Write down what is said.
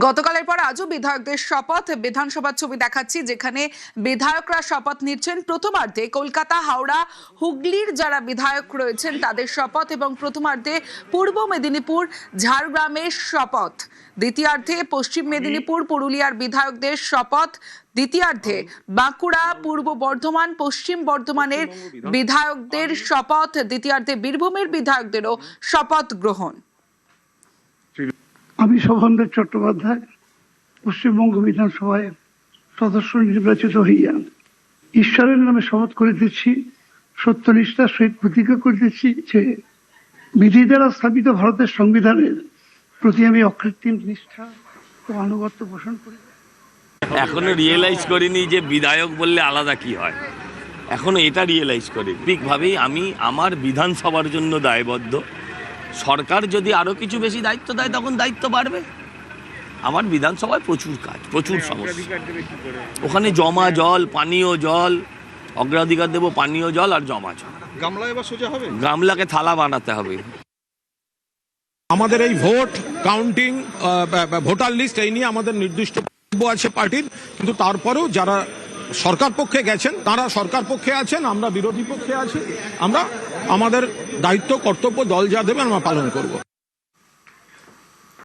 গতকালের পর আজও বিধায়কদের শপথ। বিধানসভার ছবি দেখাচ্ছি, যেখানে বিধায়করা শপথ নিচ্ছেন। প্রথমার্ধে কলকাতা, হাওড়া, হুগলির যারা বিধায়ক রয়েছেন তাদের শপথ, এবং প্রথমার্ধে পূর্ব মেদিনীপুর, ঝাড়গ্রামের শপথ। দ্বিতীয়ার্ধে পশ্চিম মেদিনীপুর, পুরুলিয়ার বিধায়কদের শপথ। দ্বিতীয়ার্ধে বাঁকুড়া, পূর্ব বর্ধমান, পশ্চিম বর্ধমানের বিধায়কদের শপথ। দ্বিতীয়ার্ধে বীরভূমের বিধায়কদেরও শপথ গ্রহণ। আমি শোভনদেব চট্টোপাধ্যায় পশ্চিমবঙ্গ বিধানসভায় সদস্য নির্বাচিত হইয়া ঈশ্বরের নামে শপথ করিতেছি, সত্যনিষ্ঠার সহিত প্রতিজ্ঞা করিতেছি যে বিধি দ্বারা স্থাপিত ভারতের সংবিধানের প্রতি আমি অকৃত্রিম নিষ্ঠা ও আনুগত্য পোষণ করি। এখনো রিয়েলাইজ করিনি যে বিধায়ক বললে আলাদা কি হয়, এখনো এটা রিয়েলাইজ করি। ঠিকভাবেই আমি আমার বিধানসভার জন্য দায়বদ্ধ। সরকার যদি আরো কিছু বেশি দায়িত্ব দেয় তখন দায়িত্ব বাড়বে। আমার বিধানসভায় প্রচুর কাজ, প্রচুর সমস্যা। ওখানে জমা জল, পানীয় জল, অগ্রাধিকার দেবো পানীয় জল আর জমা জল। গামলা এবার সোজা হবে, গামলাকে থালা বানাতে হবে। আমাদের এই ভোট কাউন্টিং, ভোটার লিস্ট এই নিয়ে আমাদের নির্দিষ্ট বক্তব্য আছে পার্টির, কিন্তু তারপরেও যারা সরকার পক্ষে গেছেন তারা সরকার পক্ষে আছেন, আমরা বিরোধী পক্ষে আছি। আমরা আমাদের দায়িত্ব কর্তব্য দল যা দেবে আমরা পালন করব।